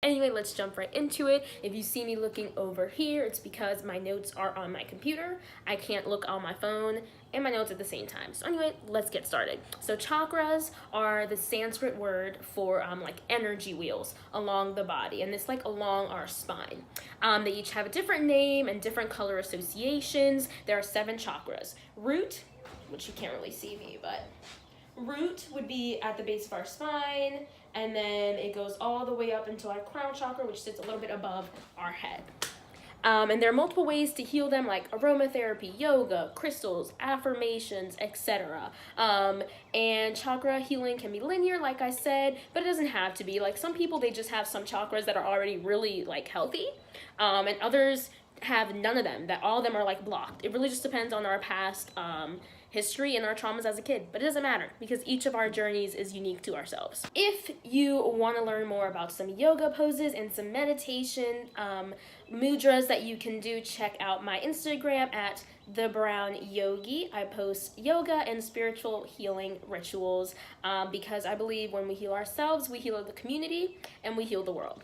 Anyway, let's jump right into it. If you see me looking over here, it's because my notes are on my computer. I can't look on my phone and my notes at the same time. So anyway, let's get started. So chakras are the Sanskrit word for like energy wheels along the body, and it's like along our spine. They each have a different name and different color associations. There are 7 chakras. Root, which you can't really see me, but root would be at the base of our spine, and then it goes all the way up into our crown chakra, which sits a little bit above our head. And there are multiple ways to heal them, like aromatherapy, yoga, crystals, affirmations, etc. And chakra healing can be linear, like I said, but it doesn't have to be. Like some people, they just have some chakras that are already really like healthy, and others have none of them, that all of them are like blocked. It really just depends on our past history and our traumas as a kid, but it doesn't matter because each of our journeys is unique to ourselves. If you want to learn more about some yoga poses and some meditation mudras that you can do, check out my Instagram at The Brown Yogi. I post yoga and spiritual healing rituals because I believe when we heal ourselves, we heal the community and we heal the world.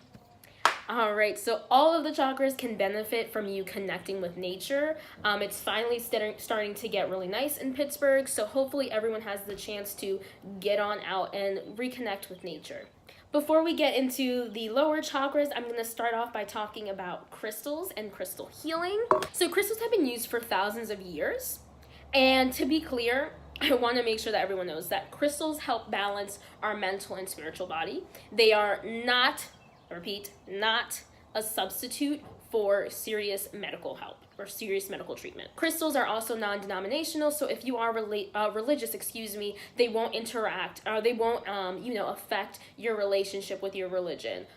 All right, so all of the chakras can benefit from you connecting with nature. It's finally starting to get really nice in Pittsburgh, so hopefully everyone has the chance to get on out and reconnect with nature. Before we get into the lower chakras, I'm going to start off by talking about crystals and crystal healing. So crystals have been used for thousands of years, and to be clear, I want to make sure that everyone knows that crystals help balance our mental and spiritual body. They are not, repeat, not a substitute for serious medical help or serious medical treatment. Crystals are also non-denominational, so if you are religious, they won't interact, or they won't, affect your relationship with your religion.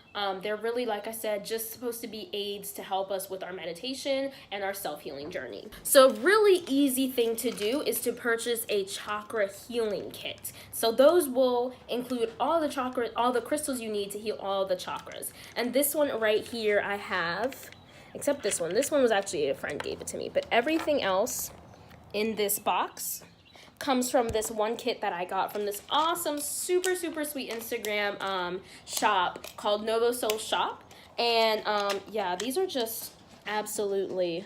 They're really, like I said, just supposed to be aids to help us with our meditation and our self-healing journey. So really easy thing to do is to purchase a chakra healing kit. So those will include all the crystals you need to heal all the chakras. And this one right here I have, except this one. This one was actually a friend gave it to me, but everything else in this box comes from this one kit that I got from this awesome, super sweet Instagram shop called Novo Soul Shop. And yeah, these are just absolutely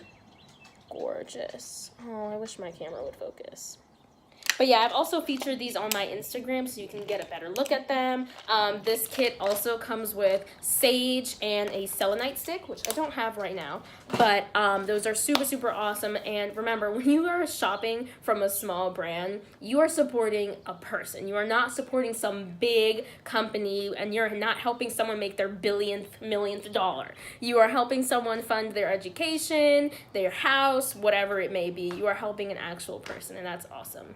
gorgeous. Oh, I wish my camera would focus. But yeah, I've also featured these on my Instagram so you can get a better look at them. This kit also comes with sage and a selenite stick, which I don't have right now. But those are super awesome. And remember, when you are shopping from a small brand, you are supporting a person. You are not supporting some big company, and you're not helping someone make their millionth dollar. You are helping someone fund their education, their house, whatever it may be. You are helping an actual person, and that's awesome.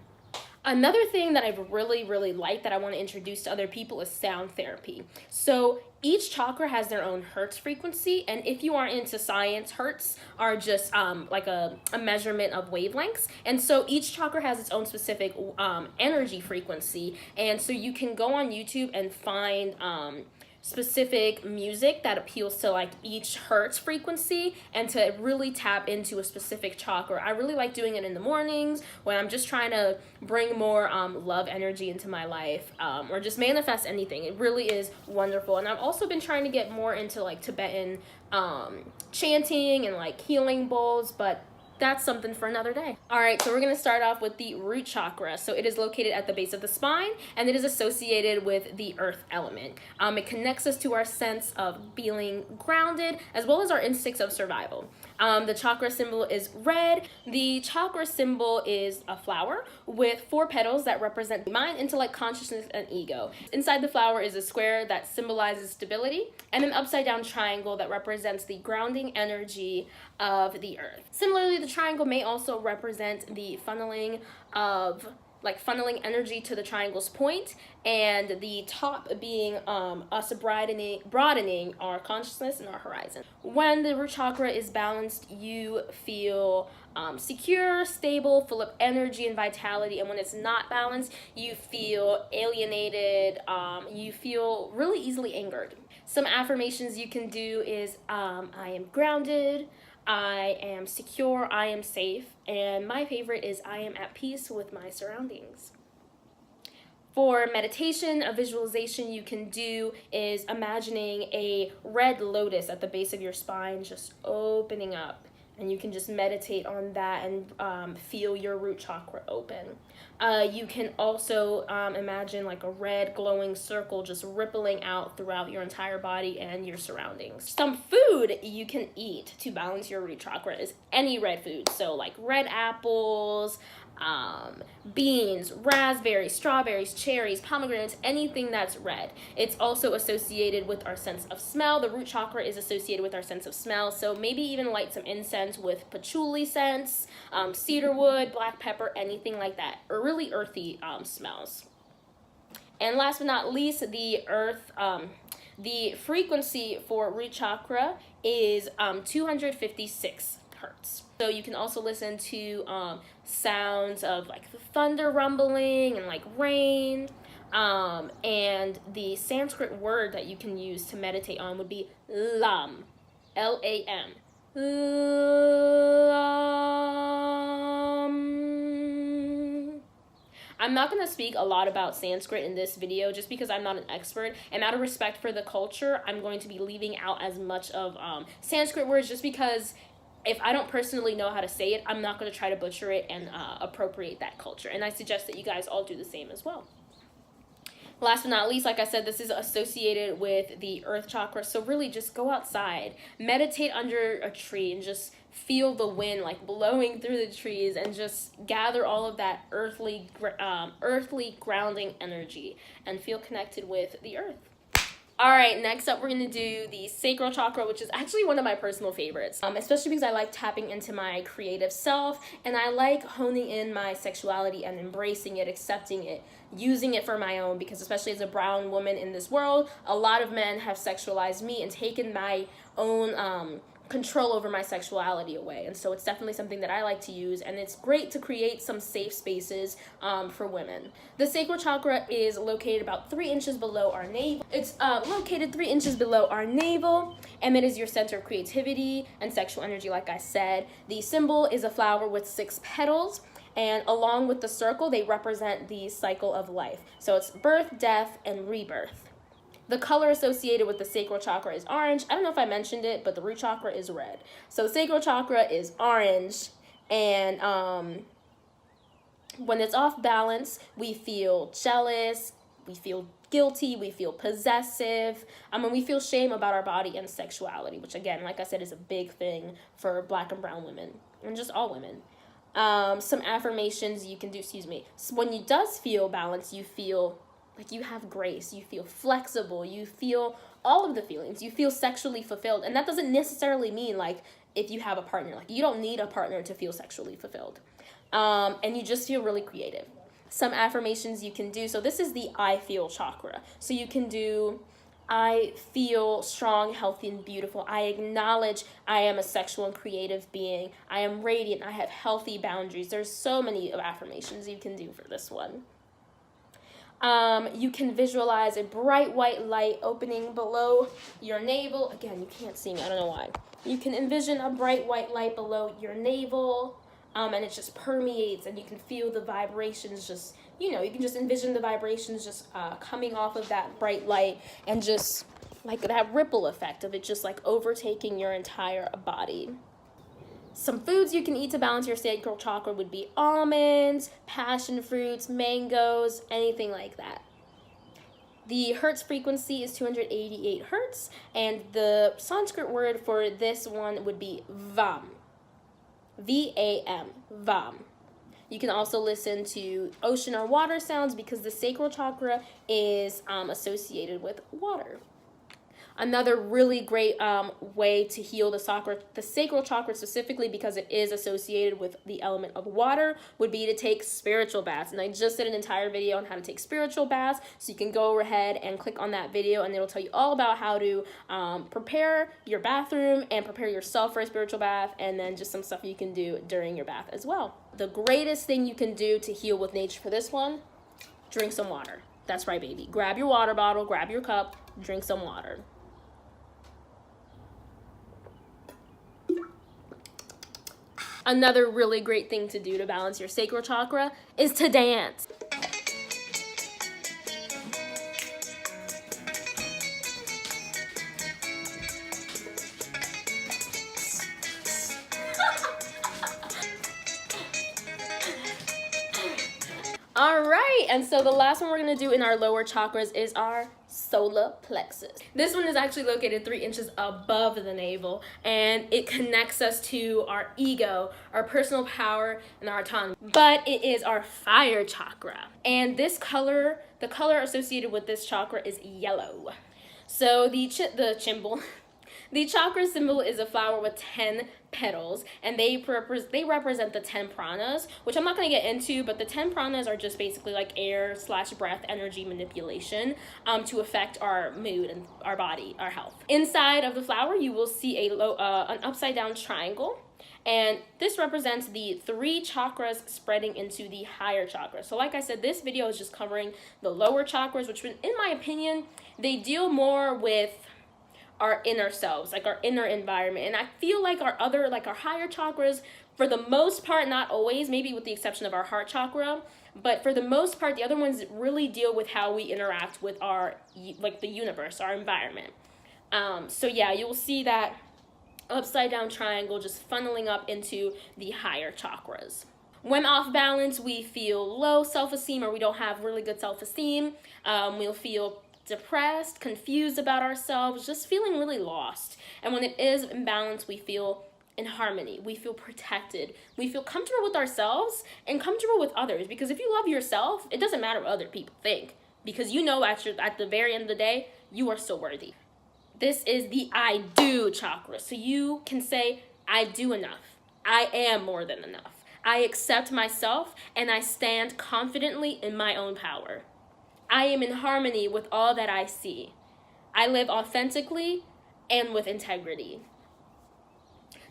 Another thing that I've really liked that I want to introduce to other people is sound therapy. So each chakra has their own hertz frequency, and if you are into science, hertz are just like a measurement of wavelengths, and so each chakra has its own specific energy frequency, and so you can go on YouTube and find specific music that appeals to like each hertz frequency and to really tap into a specific chakra. I really like doing it in the mornings when I'm just trying to bring more love energy into my life, or just manifest anything. It really is wonderful. And I've also been trying to get more into like Tibetan chanting and like healing bowls, but that's something for another day. All right, so we're gonna start off with the root chakra. So it is located at the base of the spine, and it is associated with the earth element. It connects us to our sense of feeling grounded, as well as our instincts of survival. The chakra symbol is red. The chakra symbol is a flower with 4 petals that represent mind, intellect, consciousness, and ego. Inside the flower is a square that symbolizes stability, and an upside down triangle that represents the grounding energy of the earth. Similarly, the triangle may also represent the funneling energy to the triangle's point, and the top being us broadening our consciousness and our horizon. When the root chakra is balanced, you feel secure, stable, full of energy and vitality, and when it's not balanced, you feel alienated, you feel really easily angered. Some affirmations you can do is I am grounded, I am secure, I am safe, and my favorite is I am at peace with my surroundings. For meditation, a visualization you can do is imagining a red lotus at the base of your spine just opening up. And you can just meditate on that and feel your root chakra open. You can also imagine like a red glowing circle just rippling out throughout your entire body and your surroundings. Some food you can eat to balance your root chakra is any red food. So like red apples, beans, raspberries, strawberries, cherries, pomegranates, anything that's red. It's also associated with our sense of smell. The root chakra is associated with our sense of smell, so maybe even light some incense with patchouli scents, cedarwood, black pepper, anything like that, or really earthy smells. And last but not least, the frequency for root chakra is 256 hertz. So you can also listen to sounds of like the thunder rumbling and like rain. And the Sanskrit word that you can use to meditate on would be lam, L-A-M. I'm not going to speak a lot about Sanskrit in this video just because I'm not an expert, and out of respect for the culture, I'm going to be leaving out as much of Sanskrit words just because if I don't personally know how to say it, I'm not going to try to butcher it and appropriate that culture, and I suggest that you guys all do the same as well. Last but not least, like I said, this is associated with the earth chakra, so really just go outside, meditate under a tree, and just feel the wind like blowing through the trees and just gather all of that earthly grounding energy and feel connected with the earth. All right, next up we're going to do the sacral chakra, which is actually one of my personal favorites, especially because I like tapping into my creative self, and I like honing in my sexuality and embracing it, accepting it, using it for my own, because especially as a brown woman in this world, a lot of men have sexualized me and taken my own control over my sexuality away, and so it's definitely something that I like to use, and it's great to create some safe spaces for women. The sacral chakra is located about 3 inches below our navel. It's located 3 inches below our navel, and it is your center of creativity and sexual energy, like I said. The symbol is a flower with 6 petals, and along with the circle, they represent the cycle of life. So it's birth, death, and rebirth. The color associated with the sacral chakra is orange. I don't know if I mentioned it, but the root chakra is red. So the sacral chakra is orange, and when it's off balance, we feel jealous, we feel guilty, we feel possessive, and we feel shame about our body and sexuality, which again, like I said, is a big thing for Black and brown women, and just all women. Some affirmations you can do, so when you does feel balance, you feel like you have grace, you feel flexible, you feel all of the feelings, you feel sexually fulfilled. And that doesn't necessarily mean like if you have a partner, like you don't need a partner to feel sexually fulfilled. And you just feel really creative. Some affirmations you can do, so this is the I feel chakra. So you can do, I feel strong, healthy, and beautiful. I acknowledge I am a sexual and creative being. I am radiant, I have healthy boundaries. There's so many affirmations you can do for this one. You can visualize a bright white light opening below your navel. Again, you can't see me, I don't know why. You can envision a bright white light below your navel, and it just permeates, and you can feel the vibrations just, you can just envision the vibrations just coming off of that bright light, and just like that ripple effect of it just like overtaking your entire body. Some foods you can eat to balance your sacral chakra would be almonds, passion fruits, mangoes, anything like that. The hertz frequency is 288 hertz, and the Sanskrit word for this one would be vam. V-A-M, vam. You can also listen to ocean or water sounds because the sacral chakra is associated with water. Another really great way to heal the sacral chakra specifically, because it is associated with the element of water, would be to take spiritual baths. And I just did an entire video on how to take spiritual baths, so you can go ahead and click on that video, and it'll tell you all about how to prepare your bathroom and prepare yourself for a spiritual bath, and then just some stuff you can do during your bath as well. The greatest thing you can do to heal with nature for this one, drink some water. That's right, baby. Grab your water bottle, grab your cup, drink some water. Another really great thing to do to balance your sacral chakra is to dance. right, and so the last one we're going to do in our lower chakras is our solar plexus. This one is actually located 3 inches above the navel, and it connects us to our ego, our personal power, and our autonomy. But it is our fire chakra, and this color, the color associated with this chakra is yellow. So the chakra symbol is a flower with 10 petals, and they represent the 10 pranas, which I'm not going to get into, but the 10 pranas are just basically like air/breath energy manipulation to affect our mood and our body, our health. Inside of the flower, you will see an upside down triangle, and this represents the 3 chakras spreading into the higher chakras. So like I said, this video is just covering the lower chakras, which in my opinion, they deal more with our inner selves, like our inner environment. And I feel like our higher chakras, for the most part, not always, maybe with the exception of our heart chakra, but for the most part, the other ones really deal with how we interact with our, like the universe, our environment. So yeah, you'll see that upside down triangle just funneling up into the higher chakras. When off balance, we feel low self-esteem, or we don't have really good self-esteem. We'll feel depressed, confused about ourselves, just feeling really lost. And when it is in balance, we feel in harmony, we feel protected, we feel comfortable with ourselves and comfortable with others. Because if you love yourself, it doesn't matter what other people think, because you know at the very end of the day, you are still worthy. This is the I do chakra. So you can say, I do enough. I am more than enough. I accept myself, and I stand confidently in my own power. I am in harmony with all that I see. I live authentically and with integrity.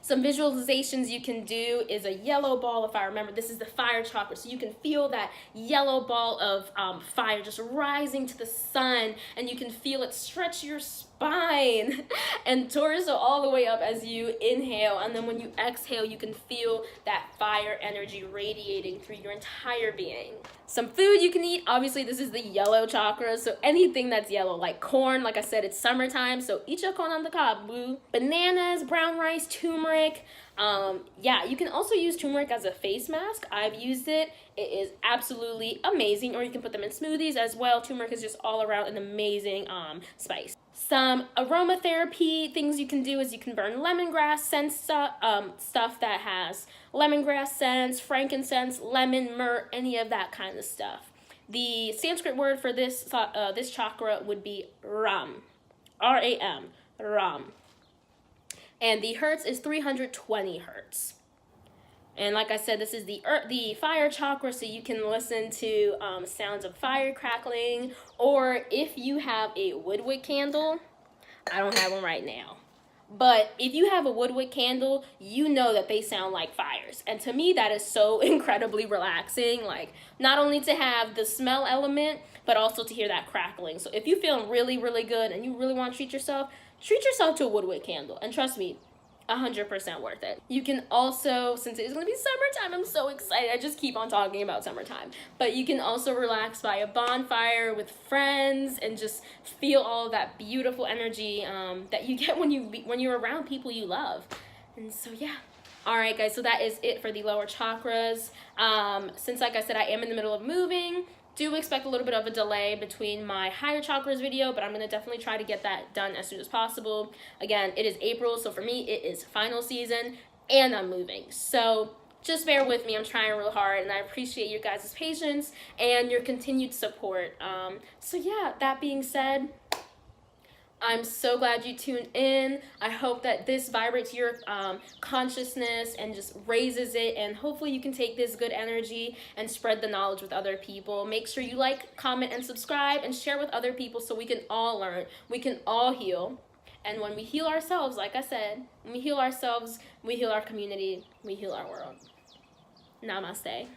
Some visualizations you can do is a yellow ball of fire. Remember, this is the fire chakra, so you can feel that yellow ball of fire just rising to the sun, and you can feel it stretch your spine and torso all the way up as you inhale, and then when you exhale, you can feel that fire energy radiating through your entire being. Some food you can eat, obviously this is the yellow chakra, so anything that's yellow, like corn, like I said, it's summertime, so eat your corn on the cob, boo. Bananas, brown rice, turmeric. Yeah, you can also use turmeric as a face mask. I've used it. It is absolutely amazing, or you can put them in smoothies as well. Turmeric is just all around an amazing spice. Some aromatherapy things you can do is you can burn lemongrass scent stuff that has lemongrass scents, frankincense, lemon, myrrh, any of that kind of stuff. The Sanskrit word for this chakra would be Ram, R-A-M, Ram. And the hertz is 320 hertz. And like I said, this is the fire chakra, so you can listen to sounds of fire crackling, or if you have a woodwick candle, I don't have one right now, but if you have a woodwick candle, you know that they sound like fires. And to me, that is so incredibly relaxing, like not only to have the smell element, but also to hear that crackling. So if you're feeling really, really good and you really want to treat yourself to a woodwick candle. And trust me, 100% worth it. You can also, since it is going to be summertime, I'm so excited. I just keep on talking about summertime. But you can also relax by a bonfire with friends and just feel all of that beautiful energy that you get when you're around people you love. And so yeah. All right, guys. So that is it for the lower chakras. Since, like I said, I am in the middle of moving, do expect a little bit of a delay between my higher chakras video, but I'm going to definitely try to get that done as soon as possible. Again, it is April, so for me, it is final season, and I'm moving. So just bear with me. I'm trying real hard, and I appreciate your guys' patience and your continued support. So yeah, that being said, I'm so glad you tuned in. I hope that this vibrates your consciousness and just raises it, and hopefully you can take this good energy and spread the knowledge with other people. Make sure you like, comment, and subscribe, and share with other people so we can all learn, we can all heal. And when we heal ourselves, like I said, when we heal ourselves, we heal our community, we heal our world. Namaste.